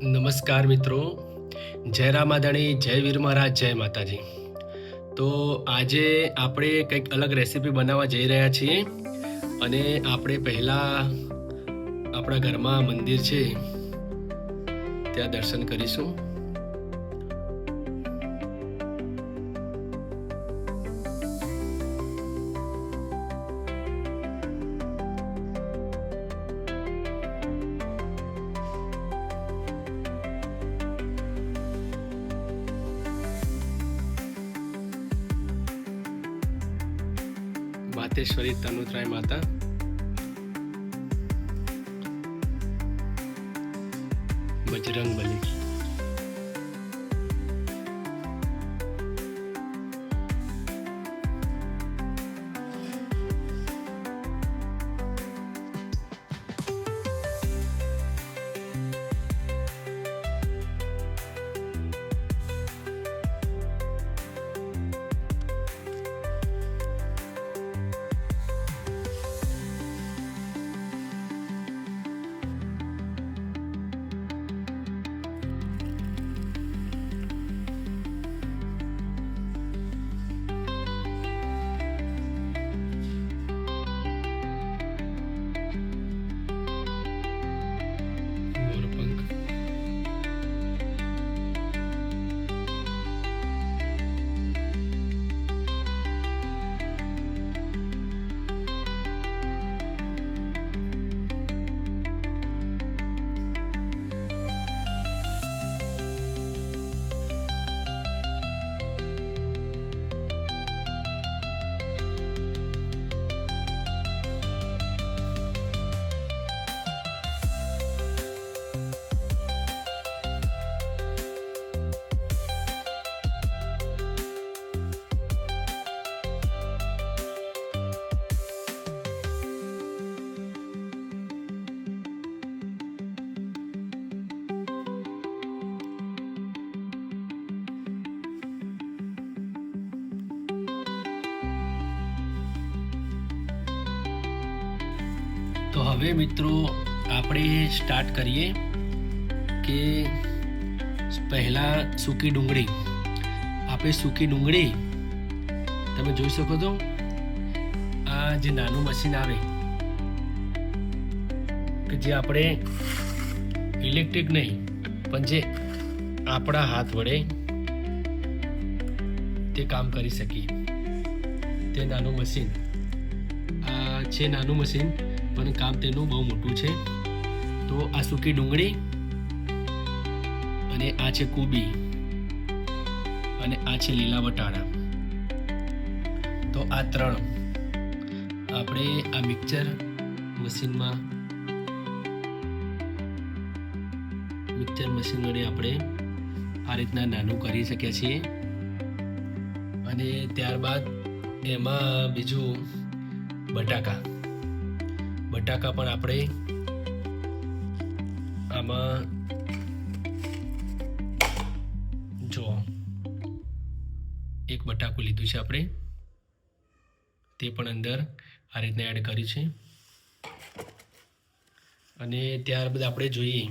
નમસ્કાર મિત્રો, જય રામાધણી, જય વીર મહારાજ, જય માતાજી. તો આજે આપણે કંઈક અલગ રેસીપી બનાવવા જઈ રહ્યા છીએ અને આપણે પહેલાં આપણા ઘરમાં મંદિર છે ત્યાં દર્શન કરીશું. માતેશ્વરી તનુત્રાય માતા, બજરંગબલી. તો હવે મિત્રો આપણે સ્ટાર્ટ કરીએ કે પહેલાં સૂકી ડુંગળી. આપણે સૂકી ડુંગળી તમે જોઈ શકો છો, આ જે નાનું મશીન આવે કે જે આપણે ઇલેક્ટ્રિક નહીં પણ જે આપણા હાથ વડે તે કામ કરી શકીએ તે નાનું મશીન આ છે. નાનું મશીન પણ કામ તેનું બહુ મોટું છે. તો આ સૂકી ડુંગળી અને આ છે કોબી અને આ છે લીલા વટાણા. તો આ ત્રણ આપણે આ મિક્સર મશીન વડે આપણે આ રીતના નાનું કરી શકીએ છીએ. અને ત્યારબાદ એમાં બીજું બટાકા પણ આપણે આમાં જો એક બટાકું લીધું છે આપણે, તે પણ અંદર આ રીતના એડ કર્યું છે. અને ત્યારબાદ આપણે જોઈએ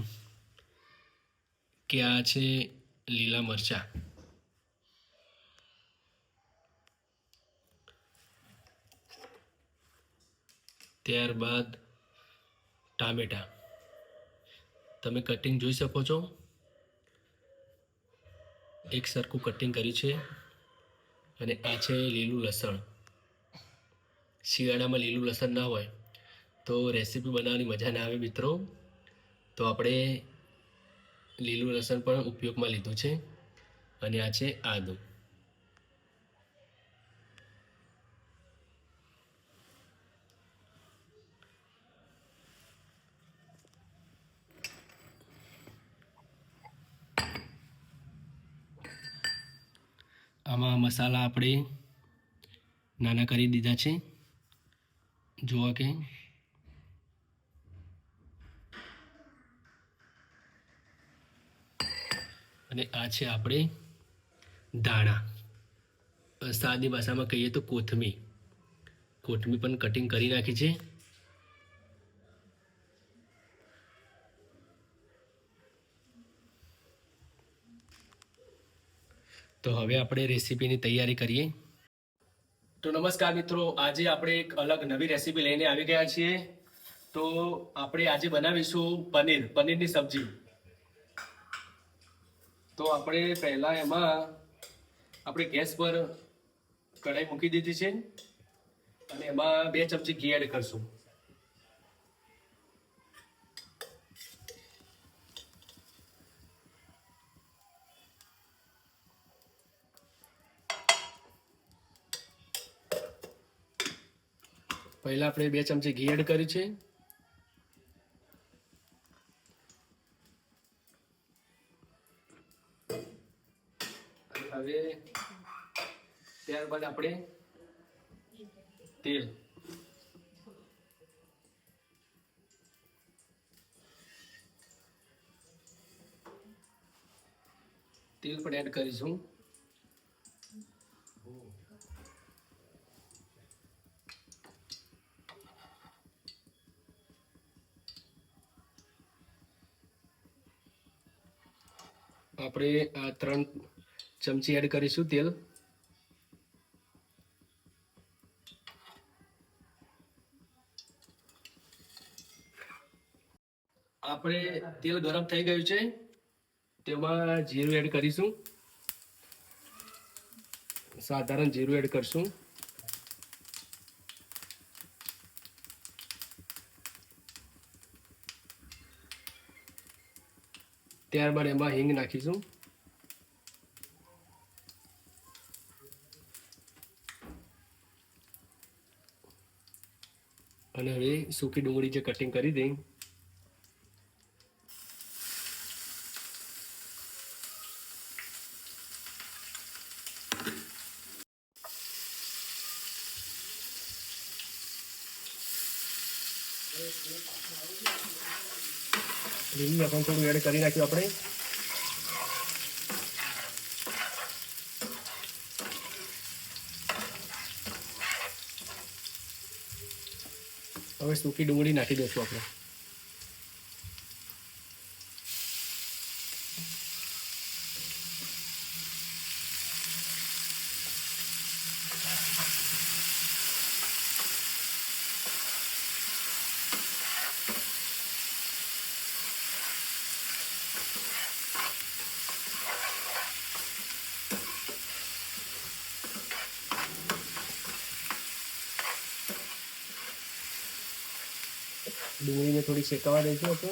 કે આ છે લીલા મરચાં, ત્યારબાદ ટામેટા તમે કટિંગ જોઈ શકો છો, એક સરખું કટિંગ કર્યું છે. અને આ છે લીલું લસણ. શિયાળામાં લીલું લસણ ના હોય તો રેસીપી બનાવવાની મજા ના આવે મિત્રો. તો આપણે લીલું લસણ પણ ઉપયોગમાં લીધું છે. અને આ છે આદુ. આમાં મસાલા આપણે નાના કરી દીધા છે, જુઓ કે અને આ છે આપણે ધાણા, સાદી ભાષામાં કહીએ તો કોથમીર પણ કટિંગ કરી નાખી છે. તો હવે આપણે રેસીપીની તૈયારી કરીએ. તો નમસ્કાર મિત્રો, આજે આપણે એક અલગ નવી રેસીપી લઈને આવી ગયા છીએ. તો આપણે આજે બનાવીશું પનીરની સબ્જી. તો આપણે પહેલા એમાં આપણે ગેસ પર કઢાઈ મૂકી દીધી છે અને એમાં 2 ચમચી ઘી એડ કરશું. પહેલા આપણે 2 ચમચી ઘી એડ કર્યું છે. હવે ત્યારબાદ આપણે તેલ પણ એડ કરીશું. આપણે આ 3 ચમચી એડ કરીશું તેલ. આપણે તેલ ગરમ થઈ ગયું છે, તેમાં જીરું એડ કરીશું. સાધારણ જીરું એડ કરશું. ત્યારબાદ એમાં હિંગ નાખીશું. અને હવે સૂકી ડુંગળી જે કટિંગ કરી દઈ લીલું લસણ થોડું એડ કરી નાખ્યું આપણે. હવે સૂકી ડુંગળી નાખી દઈશું આપણે. ડુંગળીને થોડી શેકાવા દઈશું આપણે.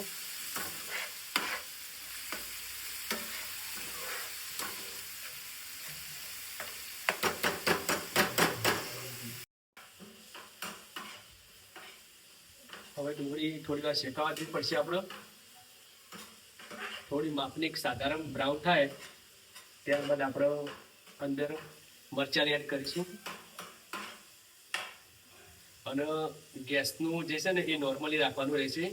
હવે ડુંગળી થોડી વાર શેકાવા દેવી પડશે આપણે. થોડી માપની સાધારણ બ્રાઉન થાય ત્યારબાદ આપણે અંદર મરચાં એડ કરીશું. અને ગેસનું જે છે ને એ નોર્મલી રાખવાનું રહેશે.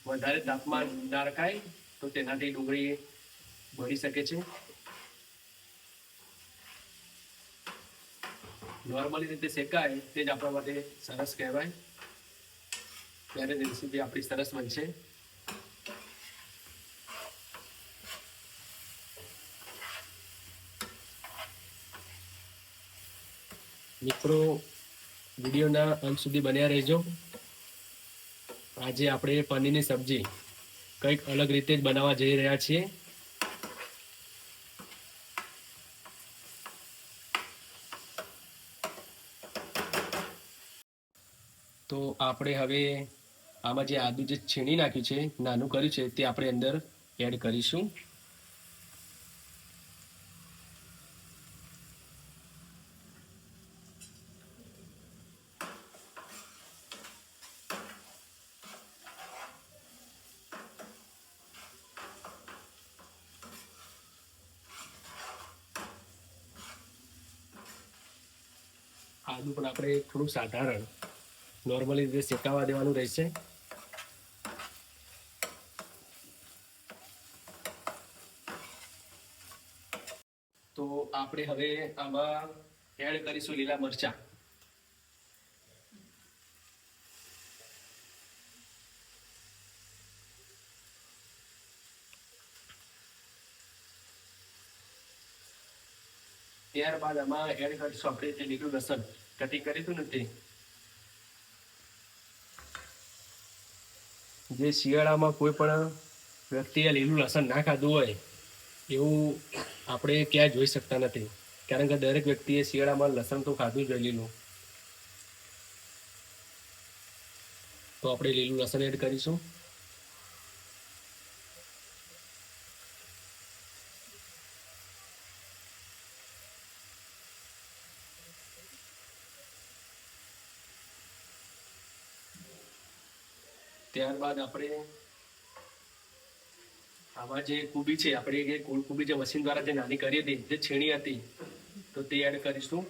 વધારે તાપમાન ના રખાય તો તેનાથી ડુંગળી બળી શકે છે. નોર્મલી રીતે શેકાય તે જ આપણા માટે સરસ કહેવાય. ત્યારે રેસીપી આપણી સરસ બનશે. મિત્રો, વિડીયોના અંત સુધી બન્યા રહેજો. આજે આપણે પનીરની સબ્જી કંઈક અલગ રીતે જ બનાવવા જઈ રહ્યા છીએ. તો આપણે હવે આમાં જે આદુ જે છીણી નાખ્યું છે, નાનું કર્યું છે, તે આપણે અંદર એડ કરીશું. આદુ પણ આપણે થોડું સાધારણ નોર્મલી રીતે શેકાવા દેવાનું રહેશે. તો આપણે હવે આમાં એડ કરીશું લીલા મરચાં. ત્યારબાદ આમાં એડ કરીશું આપણે જે લીલું લસણ કટિંગ કર્યું હતું ને તે. જે શિયાળામાં કોઈ પણ વ્યક્તિએ લીલું લસણ ના ખાધું હોય એવું આપણે ક્યાંય જોઈ શકતા નથી, કારણ કે દરેક વ્યક્તિએ શિયાળામાં લસણ તો ખાધું જ હોય લીલું. તો આપણે લીલું લસણ એડ કરીશું. ત્યારબાદ આપણે આમાં જે કોબી છે, આપણે જે કોબી જે મશીન દ્વારા જે નાની કરી હતી, જે છીણી હતી, તો તે એડ કરીશું.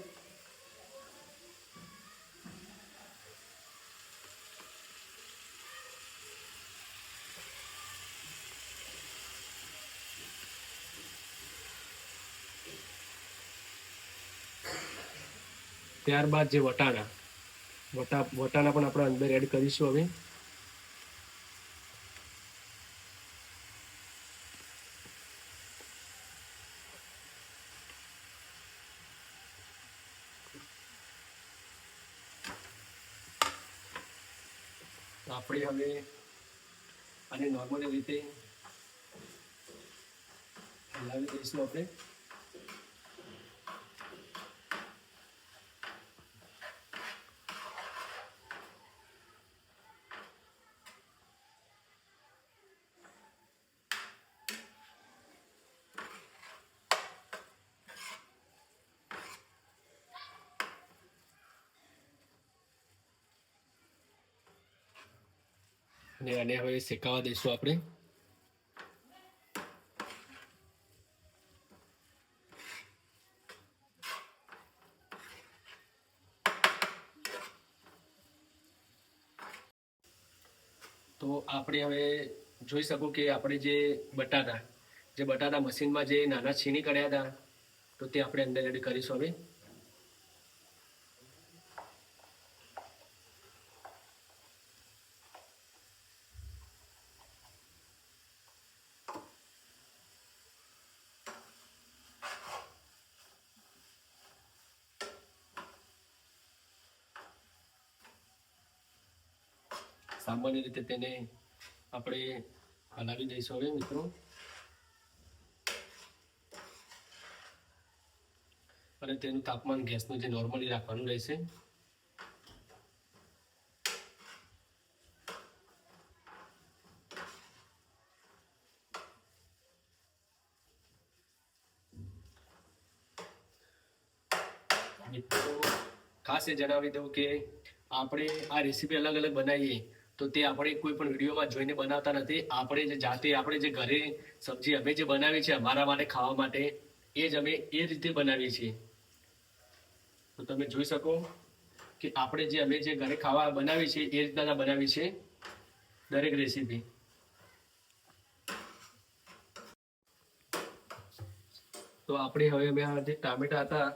ત્યારબાદ જે વટાણા પણ આપણે અંદર એડ કરીશું હવે. આપણે હવે આને નોર્મલી રીતે હલાવી દઈશું આપણે. અને આને હવે શેકાવા દઈશું આપણે. તો આપણે હવે જોઈ શકો કે આપણે જે બટાટા મશીનમાં જે નાના છીણી કર્યા હતા, તો તે આપણે અંદર એડ કરીશું હવે. સામાન્ય રીતે તેને આપણે હલાવી દઈશું હવે મિત્રો. અને તેનું તાપમાન ગેસનું જે નોર્મલી રાખવાનું રહેશે. મિત્રો ખાસ એ જણાવી દઉં કે આપણે આ રેસીપી અલગ અલગ બનાવીએ તો તે આપણે કોઈ પણ વિડીયોમાં જોઈને બનાવતા નથી. આપણે જે જાતે આપણે જે ઘરે સબ્જી અમે જે બનાવી છે અમારા માટે ખાવા માટે, એ જ અમે એ રીતે બનાવીએ છીએ. તો તમે જોઈ શકો કે આપણે જે અમે જે ઘરે ખાવા બનાવી છે એ રીતના બનાવી છે દરેક રેસીપી. તો આપણે હવે અમે જે ટામેટા હતા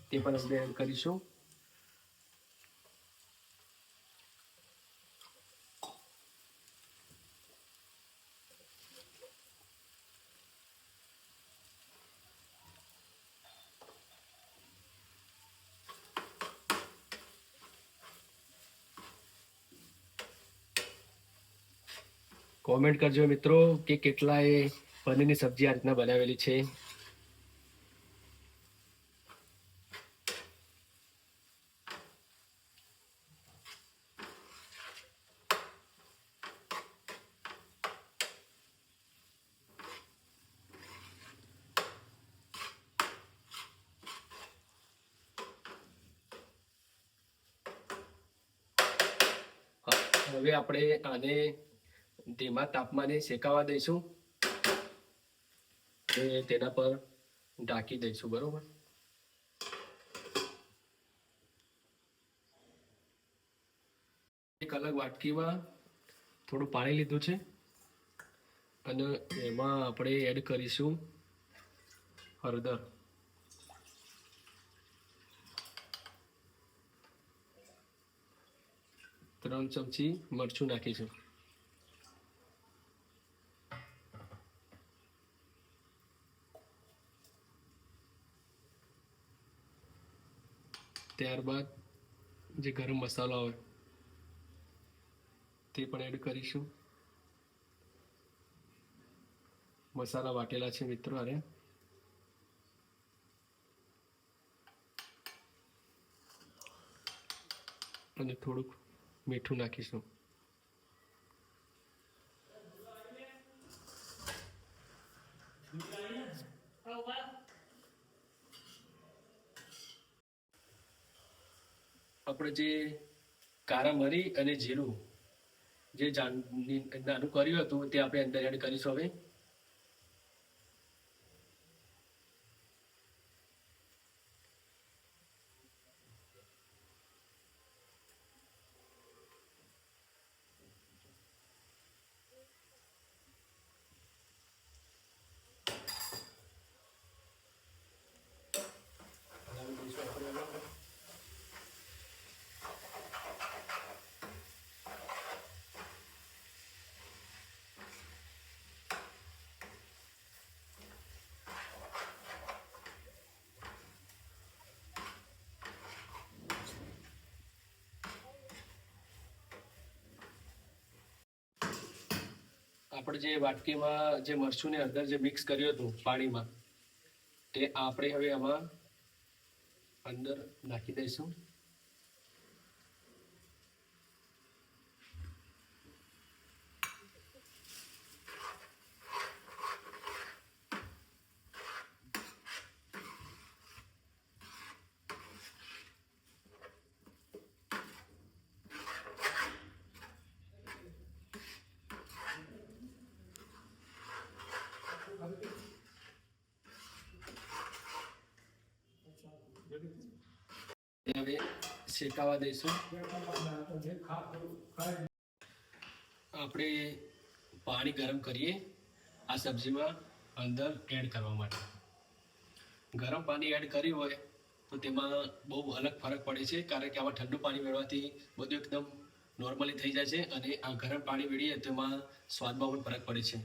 તે પણ આપણે એડ કરીશું. કોમેન્ટ કરજો મિત્રો કે કેટલાય પનીરની સબ્જી આ રીતના બનાવેલી છે. હવે આપણે આને ધીમા તાપમાને શેકાવા દઈશું અને તેના પર ઢાંકી દઈશું. બરોબર. એક અલગ વાટકીમાં થોડું પાણી લીધું છે અને એમાં આપણે એડ કરીશું હળદર. 3 ચમચી મરચું નાખીશું. ત્યારબાદ જે ગરમ મસાલો આવે તે પણ એડ કરીશું. મસાલા વાટેલા છે મિત્રો. અરે અને થોડુંક મીઠું નાખીશું. આપણે જે કારા મરી અને જીરું જે નાનું કર્યું હતું તે આપણે અંદર એડ કરીશું. હવે આપણે જે વાટકીમાં જે મરચું ને અંદર જે મિક્સ કર્યું હતું પાણીમાં, તે આપણે હવે આમાં અંદર નાખી દઈશું. હવે શેકાવા દઈશું. આપણે પાણી ગરમ કરીએ આ સબ્જીમાં અંદર એડ કરવા માટે. ગરમ પાણી એડ કર્યું હોય તો તેમાં બહુ અલગ ફરક પડે છે, કારણ કે આમાં ઠંડુ પાણી મેળવવાથી બધું એકદમ નોર્મલી થઈ જાય છે, અને આ ગરમ પાણી મેળવીએ તો એમાં સ્વાદમાં પણ ફરક પડે છે.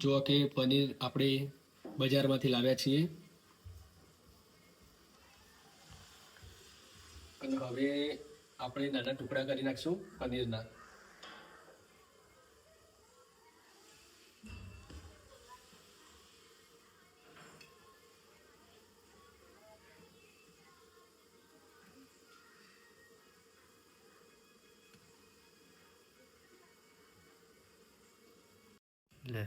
જો કે પનીર આપણે બજારમાંથી લાવ્યા છીએ, અને હવે આપણે નાના ટુકડા કરી નાખશું પનીરના. લે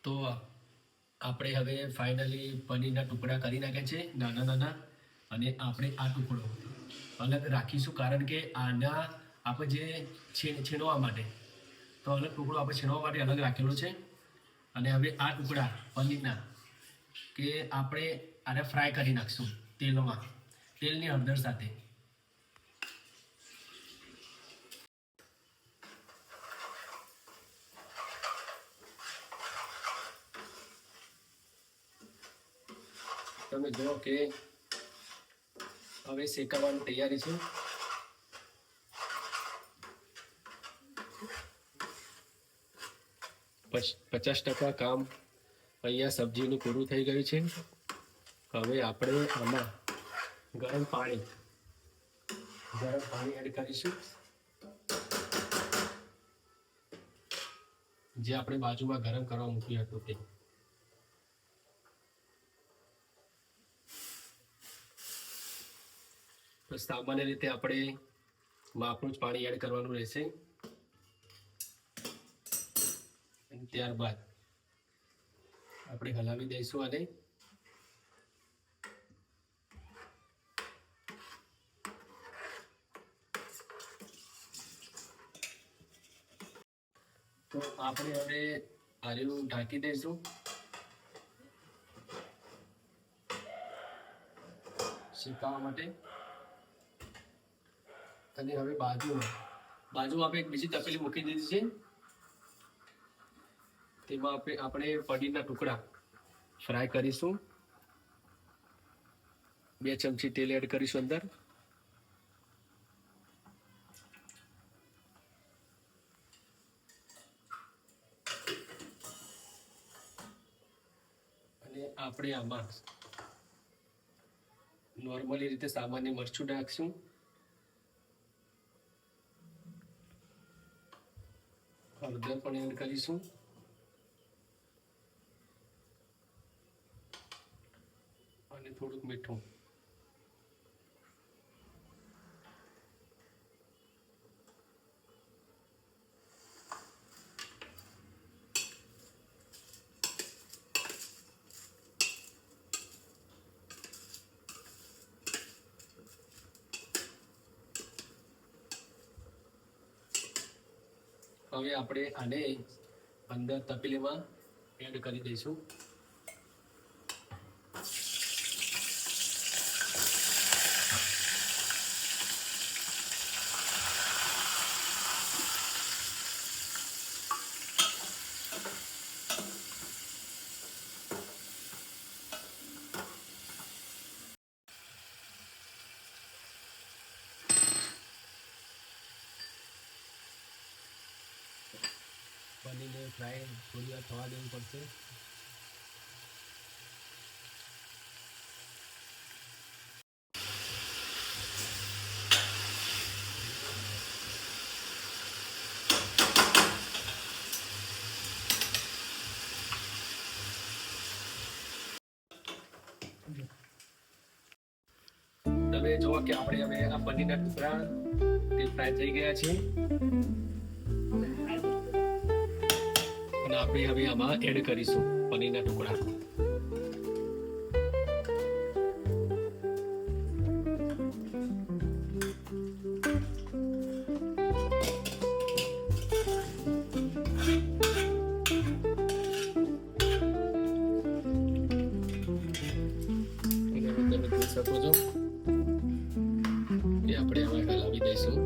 તો આપણે હવે ફાઇનલી પનીરના ટુકડા કરી નાખ્યા છે નાના નાના, અને આપણે આ ટુકડો અલગ રાખીશું, કારણ કે આના આપણે જે છીણવા માટે તો અલગ ટુકડો આપણે છીણવા માટે અલગ રાખેલો છે. અને હવે આ ટુકડા પનીરના કે આપણે આને ફ્રાય કરી નાખશું તેલમાં, તેલની હળદર સાથે. તમે જુઓ કે હવે શેકાવાની તૈયારી છે. બસ 50% કામ અહીંયા સબ્જીનું પૂરું થઈ ગયું છે. હવે આપણે આમાં ગરમ પાણી એડ કરીશું. જે આપણે બાજુમાં ગરમ કરવા મૂક્યું હતું તે. તો સામાન્ય રીતે આપણે માપનું જ પાણી એડ કરવાનું રહેશે. અને ત્યારબાદ આપણે હલાવી દઈશું આને. તો આપણે હવે આનું ઢાંકી દઈશું શેકાવા માટે. અને હવે બાજુમાં આપણે એક બીજી તપેલી મૂકી દીધી છે. તેમાં આપણે પનીરના ટુકડા ફ્રાય કરીશું. 2 ચમચી તેલ એડ કરીશું અંદર. અને આપણે આમાં નોર્મલી રીતે સામાન્ય મરચું નાખશું. હળદર પણ એડ કરીશું. અને થોડુંક મીઠું. હવે આપણે આને અંદર તપેલીમાં એડ કરી દઈશું. પનીરને ફ્રાય થોડી વાર થવા દેવું પડશે. તમે જુઓ કે આપણે હવે આ પનીરના ટુકડા તે ફ્રાય થઈ ગયા છે. અને આપણે હવે આમાં એડ કરીશું પનીરના ટુકડા. તમે જોઈ શકો છો કે આપણે હવે હલાવી દઈશું.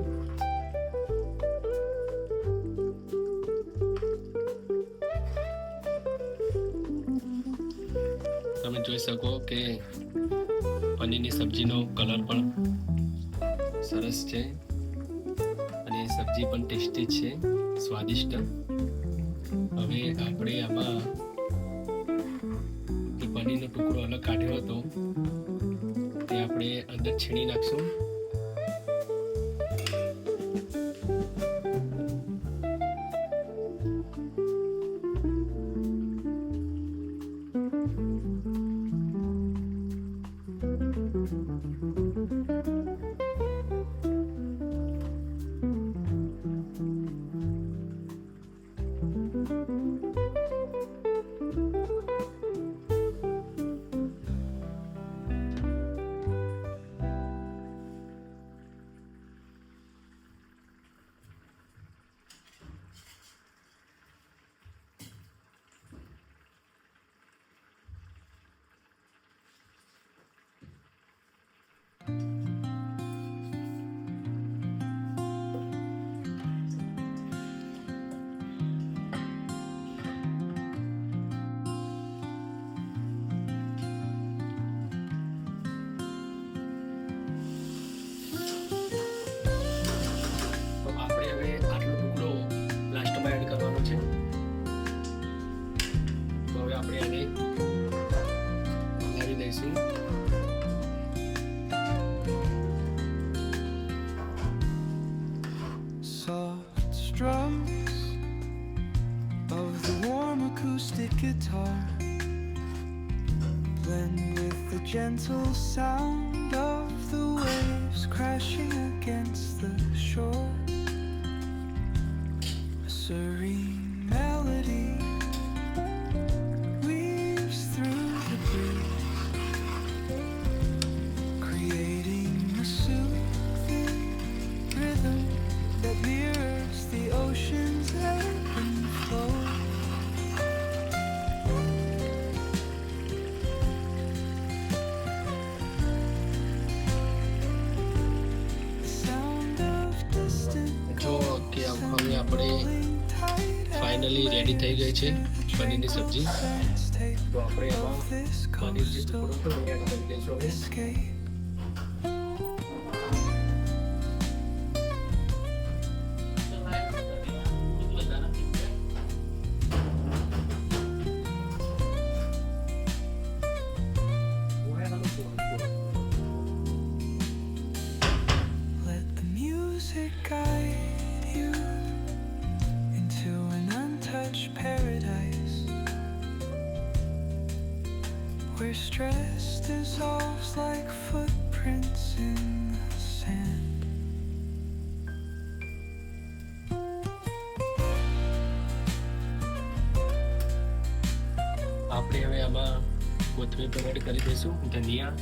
તમે જોઈ શકો કે પનીરની સબ્જીનો કલર પણ સરસ છે અને સબ્જી પણ ટેસ્ટી છે, સ્વાદિષ્ટ. હવે આપણે આમાં જે પનીરનો ટુકડો અલગ કાઢ્યો હતો તે આપણે અંદર છીણી નાખશું. gentle sound of the waves crashing against the shore. A serene melody weaves through the breeze, creating a soothing rhythm that mirrors the ocean's ebb and flow. The sound of distant જો કે હવે આપણે finally ready થઈ ગઈ છે પનીરની સબ્જી. તો આપણે એમાં પનીર જે ટુકડો હતો એ એડ કરી દઈશું હવે. escape. Let the music guide you into an untouched paradise where stress dissolves like footprints in the sand. આપણે હવે આમાં કોથમીર પણ એડ કરી દઈશું, ધનિયા,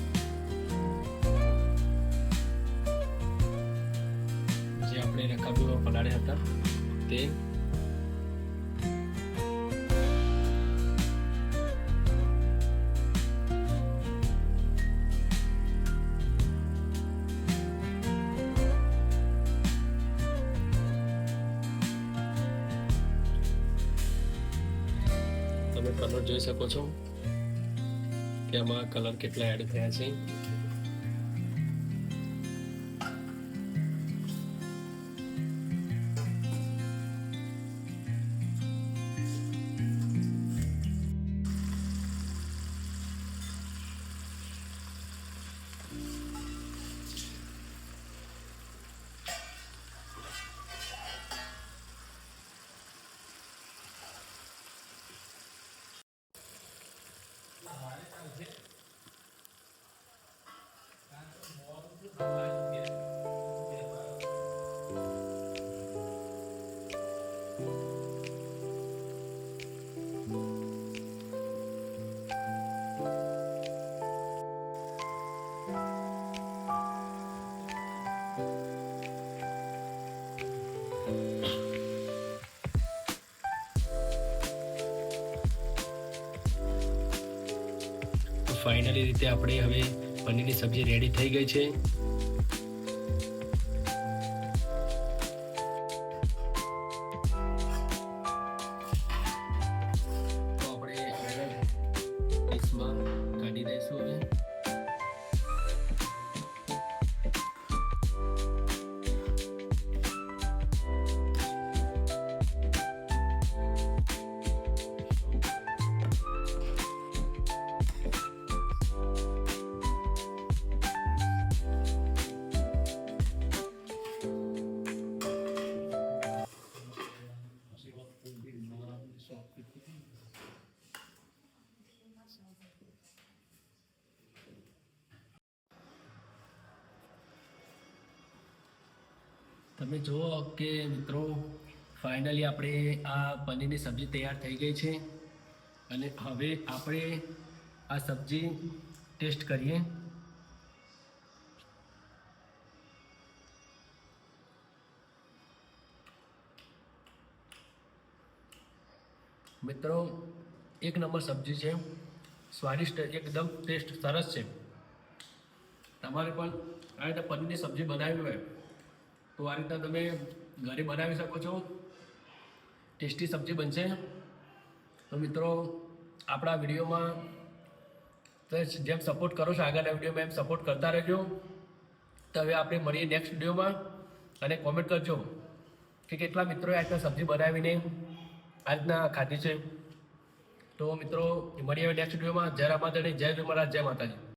જે આપણે રકાબીમાં પલાળ્યા હતા તે. તમે કલર જોઈ શકો છો કે આમાં કલર કેટલા એડ થયા છે. ફાઇનલી રીતે આપણે હવે પનીરની સબ્જી રેડી થઈ ગઈ છે. તો આપણે ડીશમાં કાઢી દઈશું હવે. તમે જુઓ કે મિત્રો ફાઇનલી આપણે આ પનીરની સબ્જી તૈયાર થઈ ગઈ છે અને હવે આપણે આ સબ્જી ટેસ્ટ કરીએ. મિત્રો એક નંબર સબ્જી છે, સ્વાદિષ્ટ, એકદમ ટેસ્ટ સરસ છે. તમારે પણ આ રીતે પનીરની સબ્જી બનાવવી હોય તો આ રીતના તમે ઘરે બનાવી શકો છો. ટેસ્ટી સબ્જી બનશે. તો મિત્રો આપણા વિડીયોમાં જેમ સપોર્ટ કરો છો આગળના વિડીયોમાં એમ સપોર્ટ કરતા રહેજો. તો હવે આપણે મળીએ નેક્સ્ટ વિડીયોમાં અને કોમેન્ટ કરજો કે કેટલા મિત્રોએ આ રીતના સબ્જી બનાવીને આ રીતના ખાધી છે. તો મિત્રો મળીએ હવે નેક્સ્ટ વિડીયોમાં. જય રામાધણી, જય ભીમરાજ, જય માતાજી.